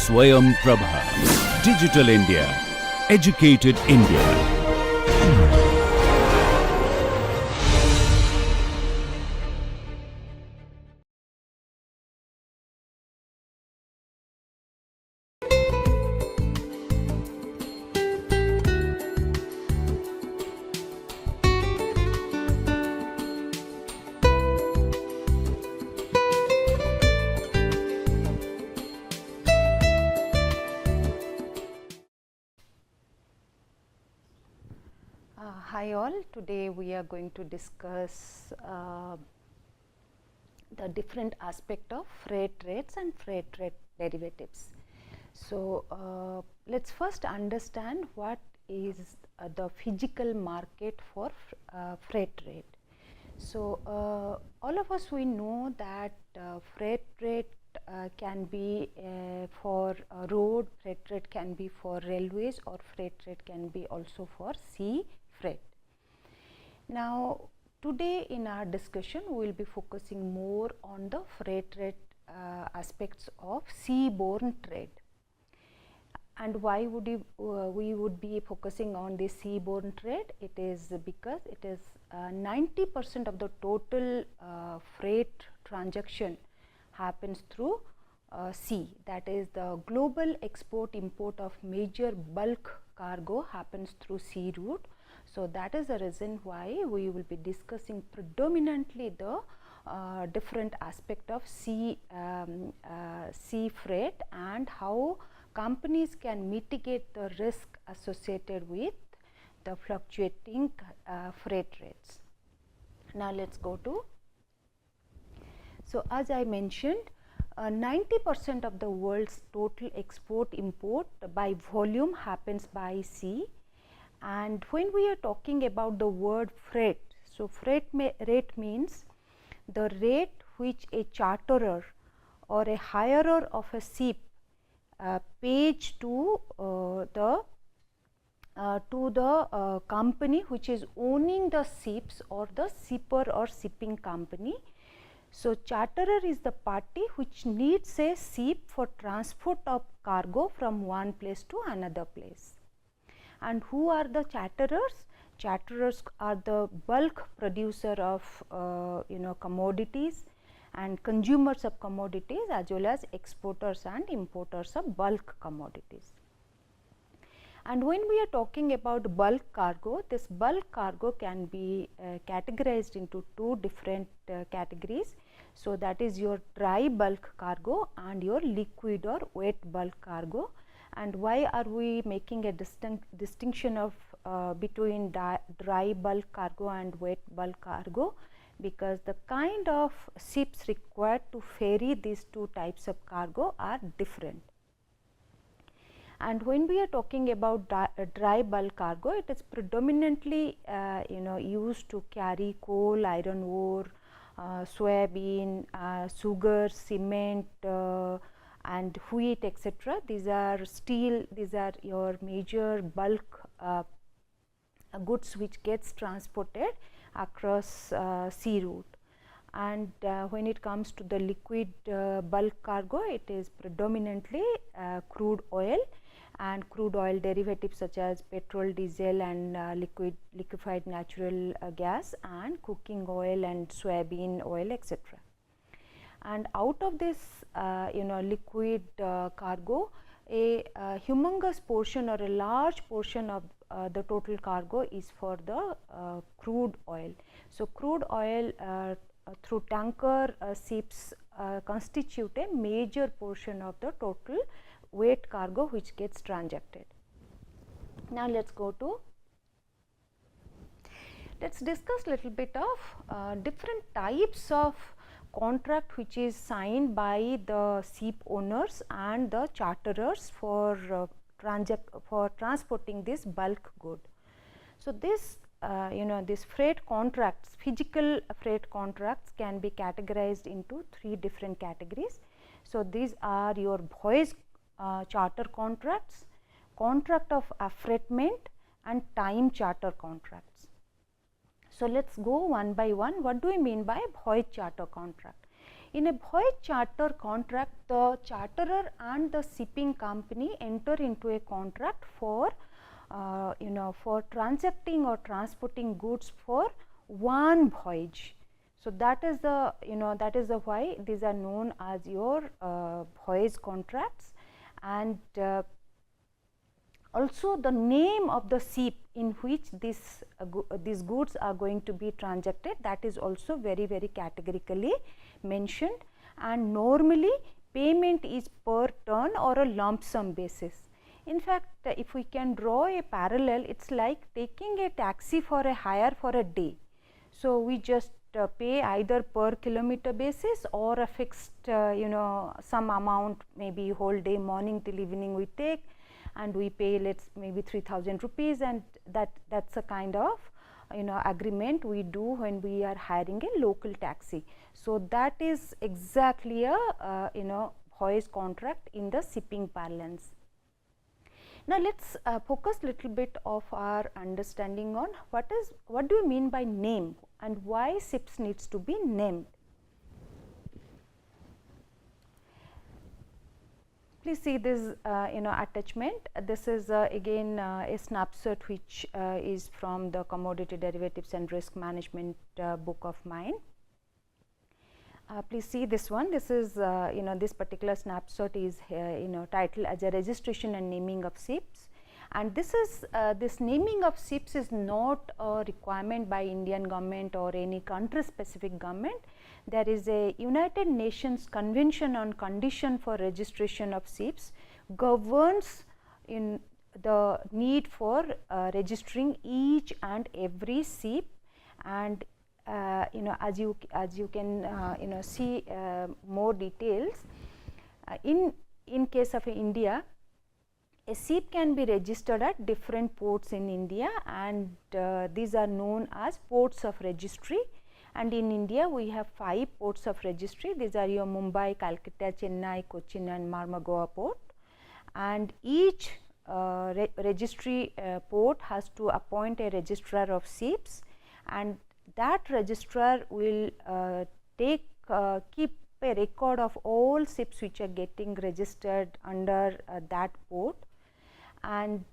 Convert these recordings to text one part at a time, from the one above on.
Swayam Prabha. Digital India. Educated India. Hi all, today we are going to discuss the different aspect of freight rates and freight rate derivatives. So, let's first understand what is the physical market for freight rate. So, all of us we know that freight rate can be for road, freight rate can be for railways, or freight rate can be also for sea freight. Now, today in our discussion we will be focusing more on the freight rate aspects of seaborne trade. And why would we would be focusing on the seaborne trade? It is because it is 90% of the total freight transaction happens through sea. That is, the global export import of major bulk cargo happens through sea route. So, that is the reason why we will be discussing predominantly the different aspect of sea freight and how companies can mitigate the risk associated with the fluctuating freight rates. Now, let us go to. So, as I mentioned, 90% of the world's total export import by volume happens by sea. And when we are talking about the word freight, so freight rate means the rate which a charterer or a hirer of a ship pays to the company which is owning the ships, or the shipper or shipping company. So, charterer is the party which needs a ship for transport of cargo from one place to another place. And who are the charterers? Charterers are the bulk producer of commodities and consumers of commodities, as well as exporters and importers of bulk commodities. And when we are talking about bulk cargo, this bulk cargo can be categorized into two different categories. So, that is your dry bulk cargo and your liquid or wet bulk cargo. And why are we making a distinction of between dry bulk cargo and wet bulk cargo? Because the kind of ships required to ferry these two types of cargo are different. And when we are talking about dry bulk cargo, it is predominantly used to carry coal, iron ore, soybean, sugar, cement, and wheat, etc. These are steel, these are your major bulk goods which gets transported across sea route. And when it comes to the liquid bulk cargo, it is predominantly crude oil and crude oil derivatives such as petrol, diesel, and liquefied natural gas, and cooking oil and soybean oil, etc. And out of this liquid cargo, a humongous portion or a large portion of the total cargo is for the crude oil. So, crude oil through tanker ships constitute a major portion of the total weight cargo which gets transacted. Now, let us go to, let us discuss little bit of different types of contract which is signed by the ship owners and the charterers for transporting this bulk good. So, this this freight contracts, physical freight contracts can be categorized into three different categories. So, these are your voyage charter contracts, contract of affreightment, and time charter contracts. So, let us go one by one. What do we mean by voyage charter contract? In a voyage charter contract, the charterer and the shipping company enter into a contract for for transacting or transporting goods for one voyage. So that is the why these are known as your voyage contracts. And also the name of the ship in which these goods are going to be transacted, that is also very categorically mentioned. And normally payment is per ton or a lump sum basis. In fact, if we can draw a parallel, it's like taking a taxi for a hire for a day. So we just pay either per kilometer basis or a fixed some amount, maybe whole day, morning till evening we take, and we pay maybe 3,000 rupees, and that's a kind of agreement we do when we are hiring a local taxi. So that is exactly a voyage contract in the shipping parlance. Now let's focus little bit of our understanding on what do you mean by name and why ships needs to be named. Please see this attachment. This is again a snapshot which is from the Commodity Derivatives and Risk Management book of mine. Please see this one. This is this particular snapshot is titled as a registration and naming of ships, and this is this naming of ships is not a requirement by Indian government or any country specific government. There is a United Nations Convention on Condition for Registration of Ships governs in the need for registering each and every ship. And as you can see more details, in case of India, a ship can be registered at different ports in India, and these are known as ports of registry. And in India we have 5 ports of registry. These are your Mumbai, Calcutta, Chennai, Cochin and Marmagao port, and each registry port has to appoint a registrar of ships, and that registrar will keep a record of all ships which are getting registered under that port, and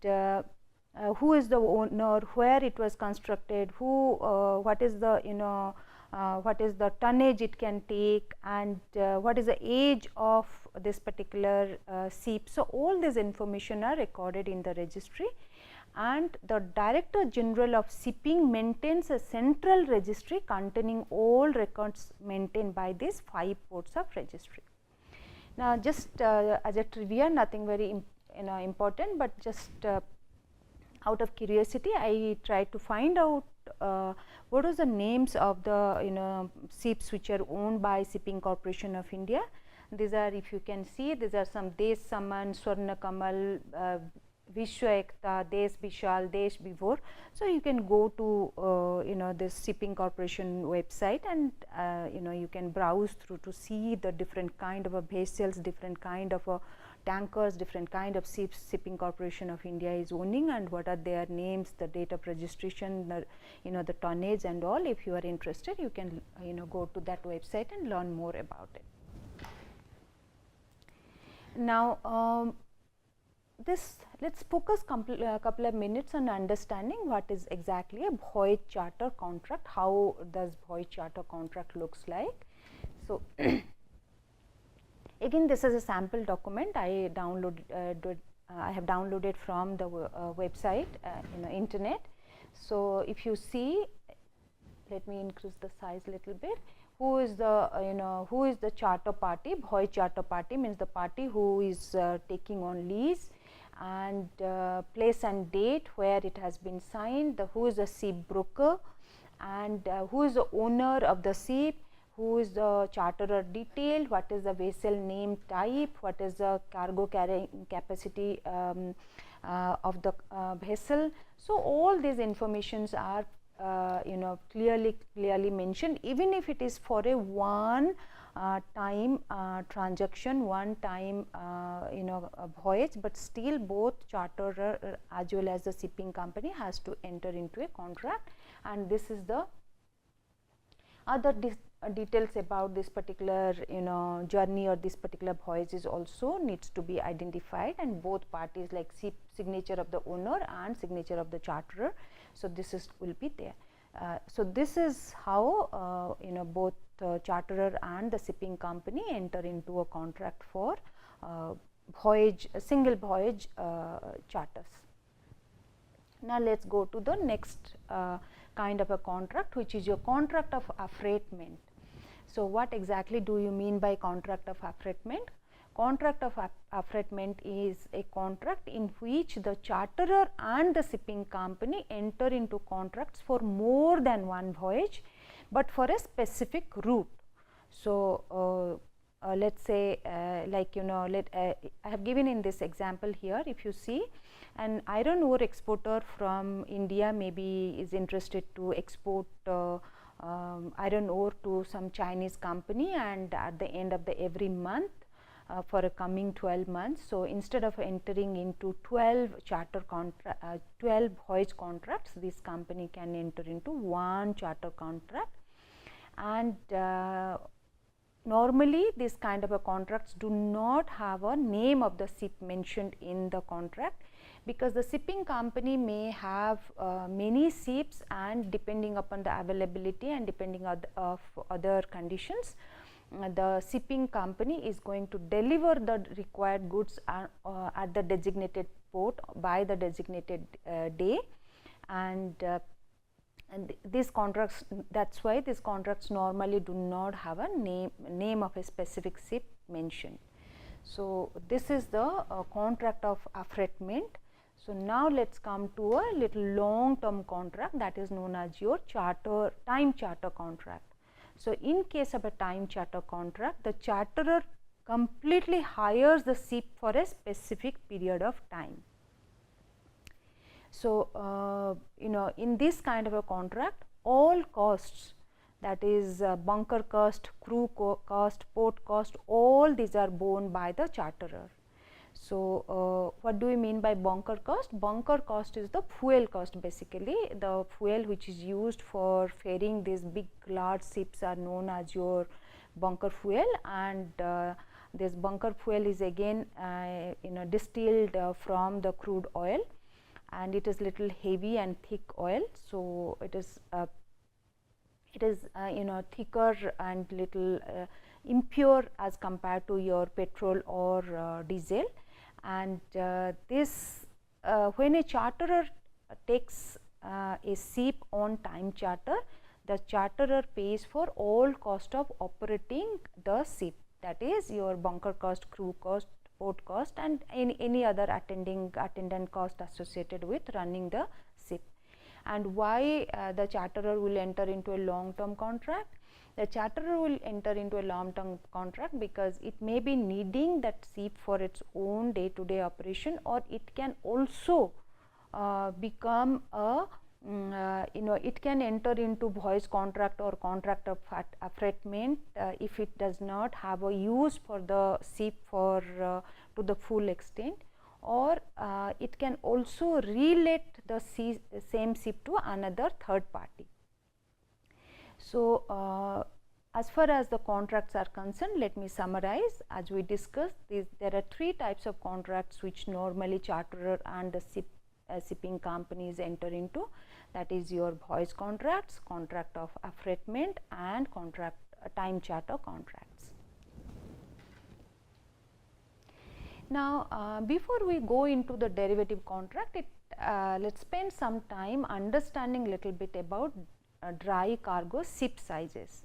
who is the owner, where it was constructed, what is the what is the tonnage it can take, and what is the age of this particular ship. So all this information are recorded in the registry, and the Director General of Shipping maintains a central registry containing all records maintained by these 5 ports of registry. Now just as a trivia, nothing very important, but just out of curiosity I tried to find out what are the names of the ships which are owned by Shipping Corporation of India. These are, if you can see, these are some Desh Saman, Swarna Kamal, Vishwa Ekta, Desh Vishal, Desh Vibhor. So you can go to this Shipping Corporation website, and you can browse through to see the different kind of vessels, different kind of tankers, different kind of ships Shipping Corporation of India is owning, and what are their names, the date of registration, the tonnage and all. If you are interested, you can go to that website and learn more about it. Now let's focus a couple of minutes on understanding what is exactly a voyage charter contract. How does voyage charter contract looks like? So again, this is a sample document I have downloaded from the website, internet. So if you see, let me increase the size little bit. Who is the charter party? Voyage charter party means the party who is taking on lease, and place and date where it has been signed, who is the ship broker, and who is the owner of the ship, who is the charterer detail, what is the vessel name type, what is the cargo carrying capacity of the vessel. So all these informations are clearly mentioned, even if it is for a one time transaction, one time a voyage, but still both charterer as well as the shipping company has to enter into a contract. And this is the other details about this particular journey or this particular voyage is also needs to be identified, and both parties like signature of the owner and signature of the charterer. So, this is will be there. So, this is how both charterer and the shipping company enter into a contract for voyage, single voyage charters. Now, let us go to the next kind of a contract, which is your contract of affreightment. So, what exactly do you mean by contract of affreightment? Contract of affreightment is a contract in which the charterer and the shipping company enter into contracts for more than one voyage, but for a specific route. So, let us say I have given in this example here, if you see, an iron ore exporter from India maybe is interested to export iron ore to some Chinese company, and at the end of the every month for a coming 12 months. So, instead of entering into 12 charter 12 voyage contracts, this company can enter into one charter contract, and normally this kind of a contracts do not have a name of the ship mentioned in the contract, because the shipping company may have many ships, and depending upon the availability and depending on other conditions, the shipping company is going to deliver the required goods at the designated port by the designated day, and these contracts, that is why these contracts normally do not have a name of a specific ship mentioned. So, this is the contract of affreightment. So, now let us come to a little long term contract, that is known as your time charter contract. So, in case of a time charter contract, the charterer completely hires the ship for a specific period of time. So, in this kind of a contract, all costs, that is bunker cost, crew cost, port cost, all these are borne by the charterer. So, what do we mean by bunker cost? Bunker cost is the fuel cost, basically the fuel which is used for ferrying these big large ships are known as your bunker fuel, and this bunker fuel is again distilled from the crude oil, and it is little heavy and thick oil. So, it is thicker and little impure as compared to your petrol or diesel, and this when a charterer takes a ship on time charter, the charterer pays for all cost of operating the ship, that is your bunker cost, crew cost, port cost, and any other attendant cost associated with running the ship. And why the charterer will enter into a long term contract? The charterer will enter into a long term contract because it may be needing that ship for its own day to day operation, or it can also become a it can enter into voyage contract or contract of affreightment if it does not have a use for the ship for to the full extent, or it can also relet the same ship to another third party. So, as far as the contracts are concerned, let me summarize. As we discussed, there are three types of contracts which normally charterer and the shipping companies enter into, that is your voyage contracts, contract of affreightment, and contract time charter contracts. Now, before we go into the derivative contract, let us spend some time understanding little bit about dry cargo ship sizes.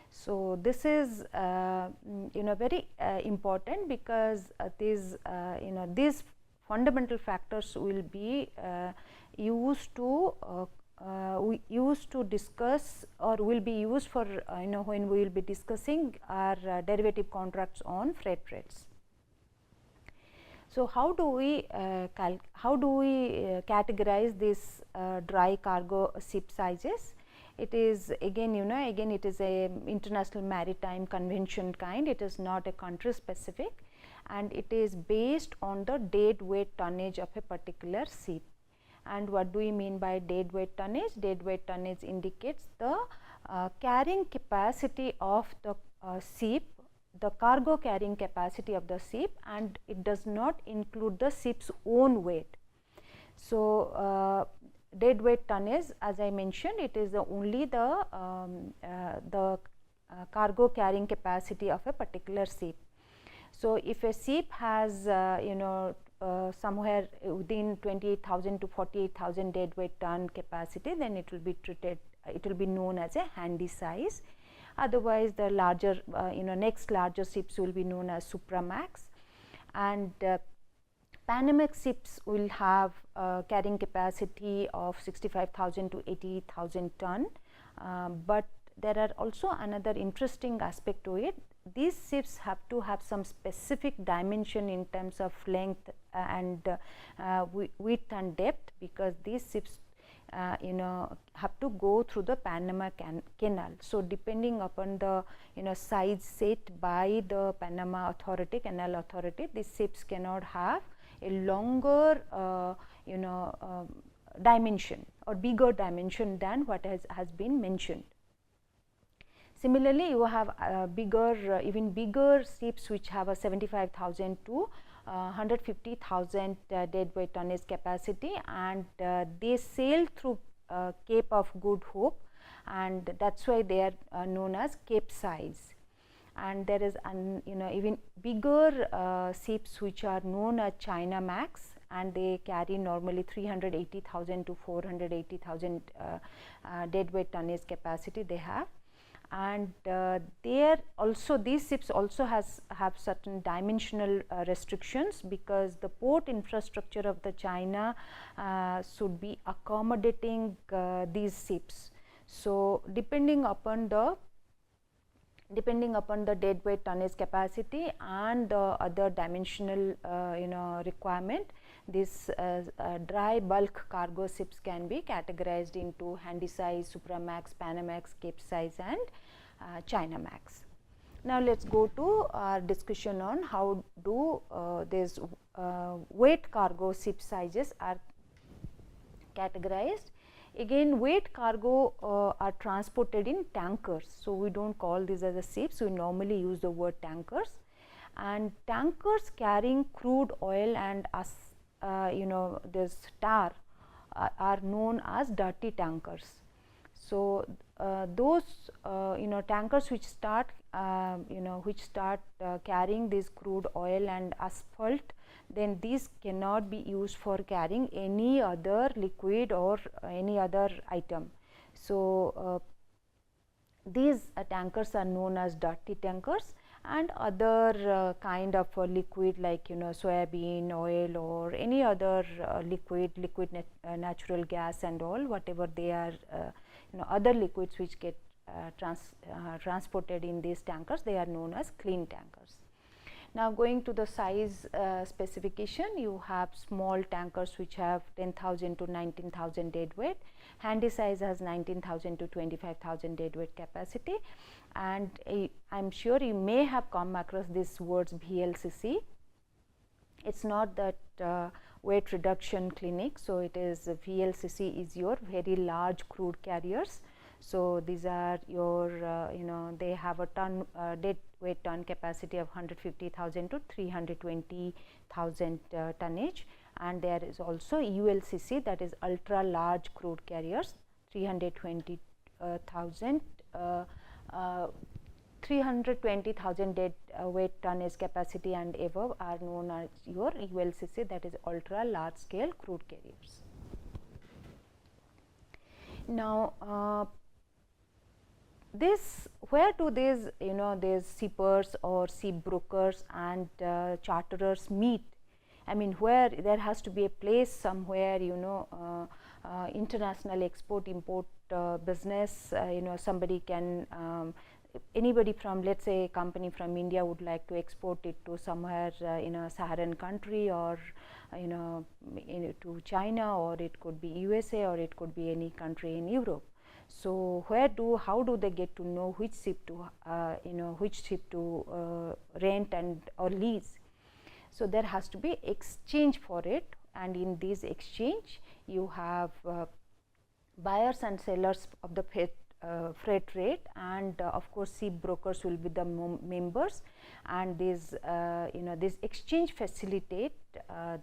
So, this is very important because these fundamental factors will be used to discuss, or will be used for when we will be discussing our derivative contracts on freight rates. So, how do we categorize this dry cargo ship sizes? It is again it is a international maritime convention kind. It is not a country specific, and it is based on the deadweight tonnage of a particular ship. And what do we mean by deadweight tonnage? Deadweight tonnage indicates the carrying capacity of the ship, the cargo carrying capacity of the ship, and it does not include the ship's own weight. So, dead weight tonnage, as I mentioned, it is only the cargo carrying capacity of a particular ship. So, if a ship has somewhere within 28,000 to 48,000 dead weight ton capacity, then it will be treated, it will be known as a handy size. Otherwise, the larger next larger ships will be known as Supramax, and Panamax ships will have carrying capacity of 65,000 to 80,000 ton, but there are also another interesting aspect to it. These ships have to have some specific dimension in terms of length and width and depth, because these ships have to go through the Panama Canal. So, depending upon the size set by the Panama Authority, Canal Authority, these ships cannot have a longer dimension or bigger dimension than what has been mentioned. Similarly, you have bigger, even bigger ships which have a 75,000 to 150,000 dead weight tonnage capacity, and they sail through Cape of Good Hope, and that is why they are known as Cape size. And there is even bigger ships which are known as China Max, and they carry normally 380,000 to 480,000 dead weight tonnage capacity they have. And there also these ships also have certain dimensional restrictions, because the port infrastructure of the China should be accommodating these ships. So, depending upon the dead weight tonnage capacity and the other dimensional requirement, this dry bulk cargo ships can be categorized into handy size, Supramax, Panamax, Cape size, and China Max. Now, let us go to our discussion on how do these weight cargo ship sizes are categorized. Again, weight cargo are transported in tankers. So, we do not call these as a ships, we normally use the word tankers, and tankers carrying crude oil and this tar are known as dirty tankers. So, those tankers which start carrying this crude oil and asphalt, then these cannot be used for carrying any other liquid or any other item. So, these tankers are known as dirty tankers, and other kind of liquid like soybean oil or any other liquid natural gas and all, whatever they are other liquids which get transported in these tankers, they are known as clean tankers. Now, going to the size specification, you have small tankers which have 10,000 to 19,000 dead weight, handy size has 19,000 to 25,000 dead weight capacity, and I am sure you may have come across these words VLCC. It is not that weight reduction clinic. So, it is VLCC is your very large crude carriers. So, these are your they have a ton dead weight ton capacity of 150,000 to 320,000 tonnage, and there is also ULCC, that is ultra large crude carriers, 320,000 dead weight tonnage capacity and above are known as your ULCC, that is ultra large scale crude carriers. Now, where do these these shippers or ship brokers and charterers meet? I mean, where there has to be a place somewhere, international export import business, somebody can anybody from, let us say, a company from India would like to export it to somewhere in a Saharan country, or to China, or it could be USA, or it could be any country in Europe. So, how do they get to know which ship to rent and or lease? So, there has to be exchange for it, and in this exchange you have buyers and sellers of the freight rate, and of course SIP brokers will be the members, and these this exchange facilitate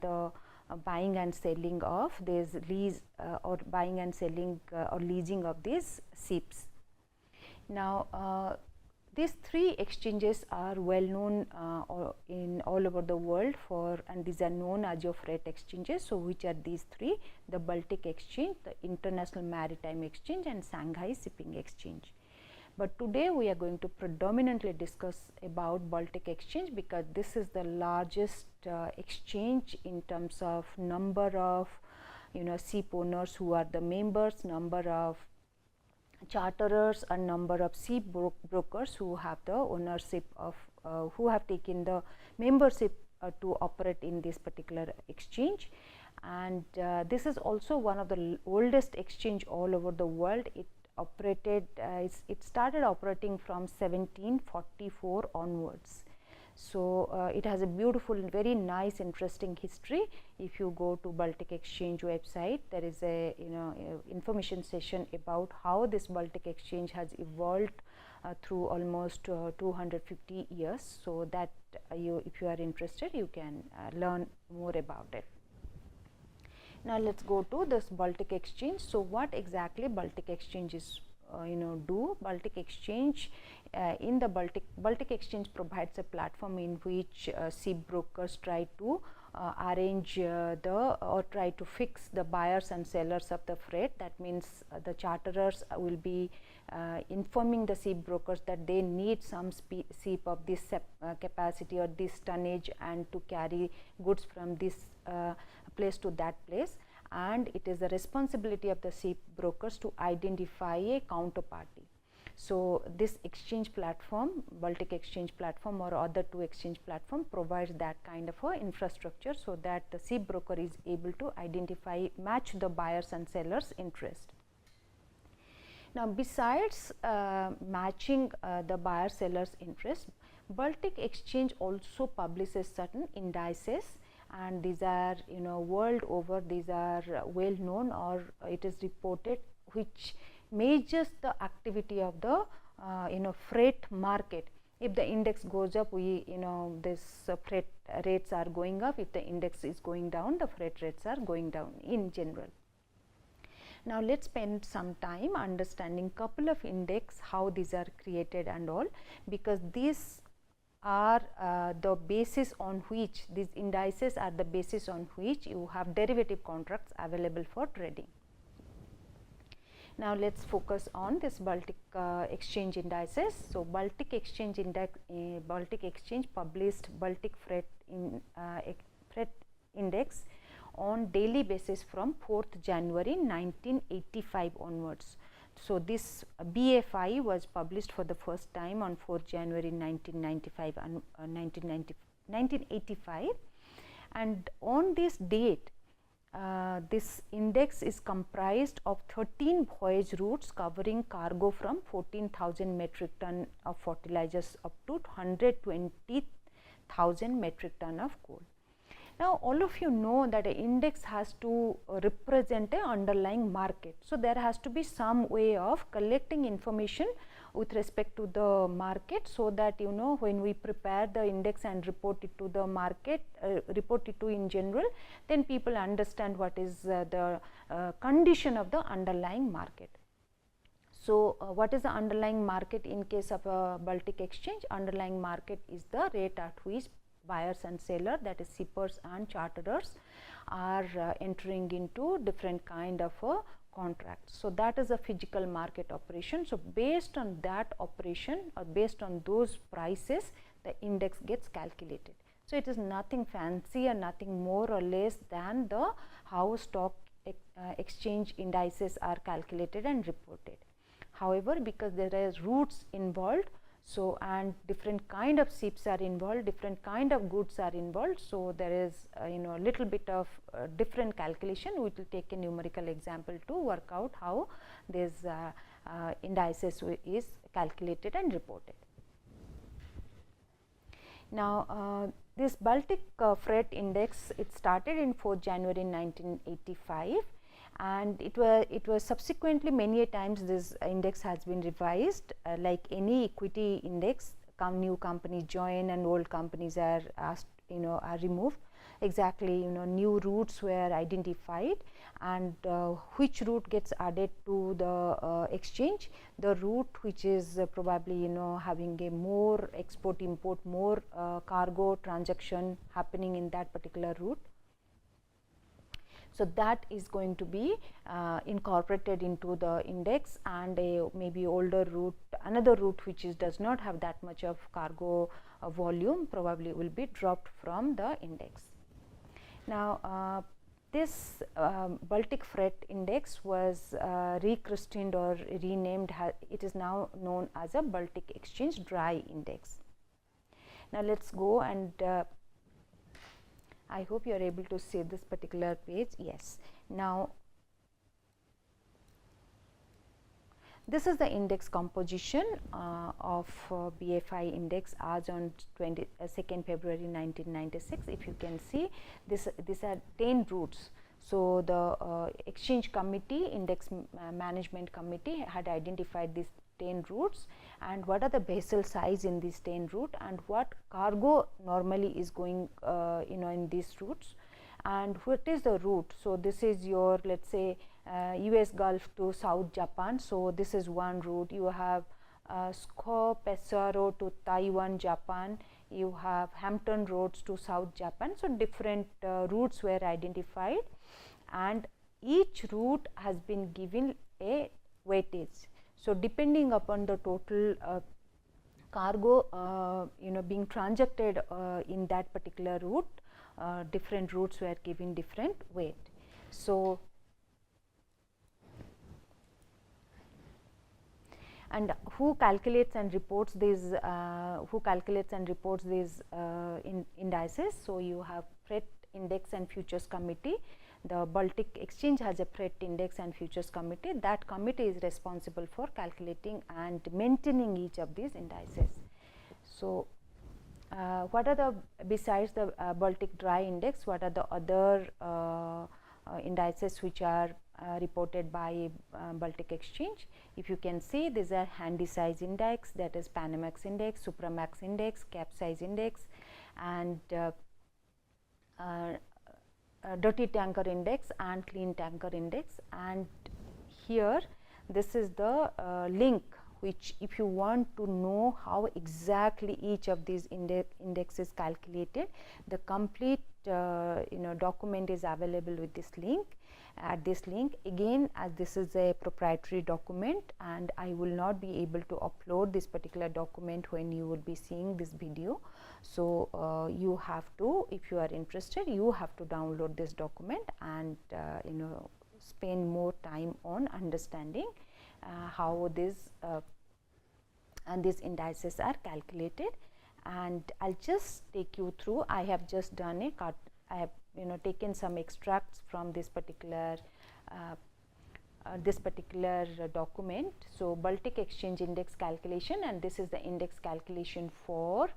the buying and selling of this lease or buying and selling or leasing of these SIPs. Now these three exchanges are well known in all over the world for, and these are known as your freight exchanges. So which are these three? The Baltic Exchange, the International Maritime Exchange, and Shanghai Shipping Exchange. But today we are going to predominantly discuss about Baltic Exchange, because this is the largest exchange in terms of number of SIP owners who are the members, number of charterers, and number of SIP brokers who have the ownership of who have taken the membership to operate in this particular exchange. And this is also one of the oldest exchange all over the world. It operated it started operating from 1744 onwards. So it has a beautiful, very nice, interesting history. If you go to Baltic Exchange website, there is a information session about how this Baltic Exchange has evolved through almost 250 years. So that if you are interested, you can learn more about it. Now let's go to this Baltic Exchange. So what exactly Baltic Exchange is do? Baltic Exchange in the Baltic Exchange provides a platform in which SIP brokers try to arrange try to fix the buyers and sellers of the freight. That means the charterers will be informing the SIP brokers that they need some SIP of this capacity or this tonnage, and to carry goods from this place to that place, and it is the responsibility of the SIP brokers to identify a counterparty. So this exchange platform, Baltic Exchange platform or other two exchange platform, provides that kind of a infrastructure, so that the SIP broker is able to identify, match the buyers and sellers interest. Now besides matching the buyer sellers interest, Baltic Exchange also publishes certain indices, and these are world over, these are well known, or it is reported, which measures the activity of the freight market. If the index goes up, this freight rates are going up. If the index is going down, the freight rates are going down in general. Now let's spend some time understanding couple of index, how these are created and all, because these are the basis on which, these indices are the basis on which you have derivative contracts available for trading. Now let's focus on this Baltic Exchange indices. So Baltic Exchange index, Baltic Exchange published Baltic Freight Index on daily basis from 4th January 1985 onwards. So this BFI was published for the first time on 4th January 1995 and 1985, and on this date this index is comprised of 13 voyage routes covering cargo from 14,000 metric ton of fertilizers up to 120,000 metric ton of coal. Now all of you know that an index has to represent an underlying market. So there has to be some way of collecting information with respect to the market, so that when we prepare the index and report it to the market, report it to in general, then people understand what is the condition of the underlying market. So what is the underlying market in case of a Baltic Exchange? Underlying market is the rate at which buyers and sellers, that is shippers and charterers, are entering into different kind of a contract. So that is a physical market operation. So based on that operation, or based on those prices, the index gets calculated. So it is nothing fancy and nothing more or less than the how stock exchange indices are calculated and reported. However, because there is routes involved, so and different kind of ships are involved, different kind of goods are involved, so there is a little bit of different calculation. We will take a numerical example to work out how this indices is calculated and reported. Now this Baltic Freight Index, it started in 4th January 1985, and it was subsequently many a times this index has been revised, like any equity index. New companies join and old companies are asked, are removed. Exactly, new routes were identified, and which route gets added to the exchange? The route which is probably having a more export import, more cargo transaction happening in that particular route. So that is going to be incorporated into the index, and a maybe older route, another route which does not have that much of cargo volume, probably will be dropped from the index. Now this Baltic Freight Index was rechristened or renamed. It is now known as a Baltic Exchange Dry Index. Now let's go, and I hope you are able to see this particular page. Yes. Now this is the index composition of BFI index as on 22nd February 1996. If you can see, these are 10 routes. So the exchange committee, index management committee, had identified these 10 routes, and what are the vessel size in these 10 route, and what cargo normally is going in these routes, and what is the route. So this is your, let's say, US Gulf to South Japan. So this is one route. You have Sko Pesaro to Taiwan, Japan. You have Hampton Roads to South Japan. So different routes were identified, and each route has been given a weightage. So depending upon the total cargo being transacted in that particular route, different routes were given different weight. So and who calculates and reports these indices? So you have Freight Index and Futures Committee. The Baltic Exchange has a Freight Index and Futures Committee. That committee is responsible for calculating and maintaining each of these indices. So what are the, besides the Baltic Dry Index, what are the other indices which are reported by Baltic Exchange? If you can see, these are Handy Size Index, that is Panamax Index, Supramax Index, Capsize Index, and Dirty Tanker Index and Clean Tanker Index. And here this is the link, which if you want to know how exactly each of these index is calculated, the complete document is available with this link. At this link, again, as this is a proprietary document, and I will not be able to upload this particular document when you will be seeing this video. So you have to, if you are interested, you have to download this document and spend more time on understanding how this and these indices are calculated. And I'll just take you through. I have just done a cut. I have taken some extracts from this particular document. So Baltic Exchange Index calculation, and this is the index calculation for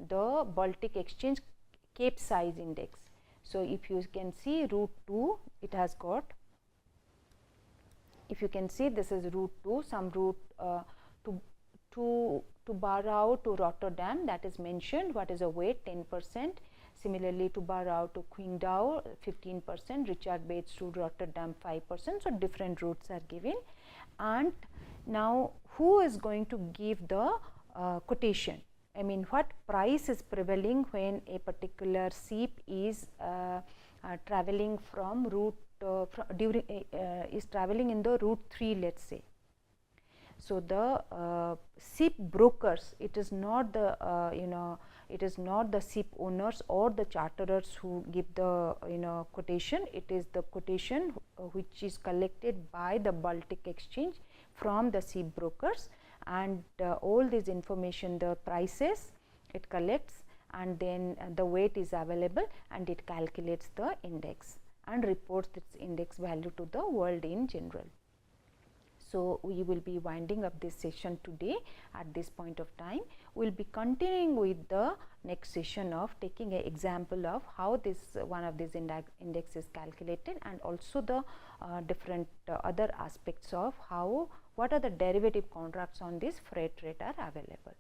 the Baltic Exchange Cape Size Index. So if you can see route 2, it has got, if you can see, this is route 2, some route to Barrow to Rotterdam, that is mentioned. What is a weight? 10%. Similarly to Barrow to Qingdao, 15%, Richard Bates to Rotterdam, 5%. So different routes are given. And now who is going to give the quotation? I mean, what price is prevailing when a particular ship is traveling from route is traveling in the route 3, let's say. So the ship brokers, it is not the it is not the ship owners or the charterers who give the quotation. It is the quotation which is collected by the Baltic Exchange from the ship brokers, and all this information, the prices it collects, and then the weight is available, and it calculates the index and reports its index value to the world in general. So, we will be winding up this session today at this point of time. We will be continuing with the next session of taking an example of how this one of these index is calculated, and also the different other aspects of how, what are the derivative contracts on this freight rate are available.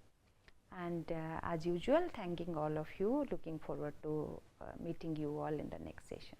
And as usual, thanking all of you, looking forward to meeting you all in the next session.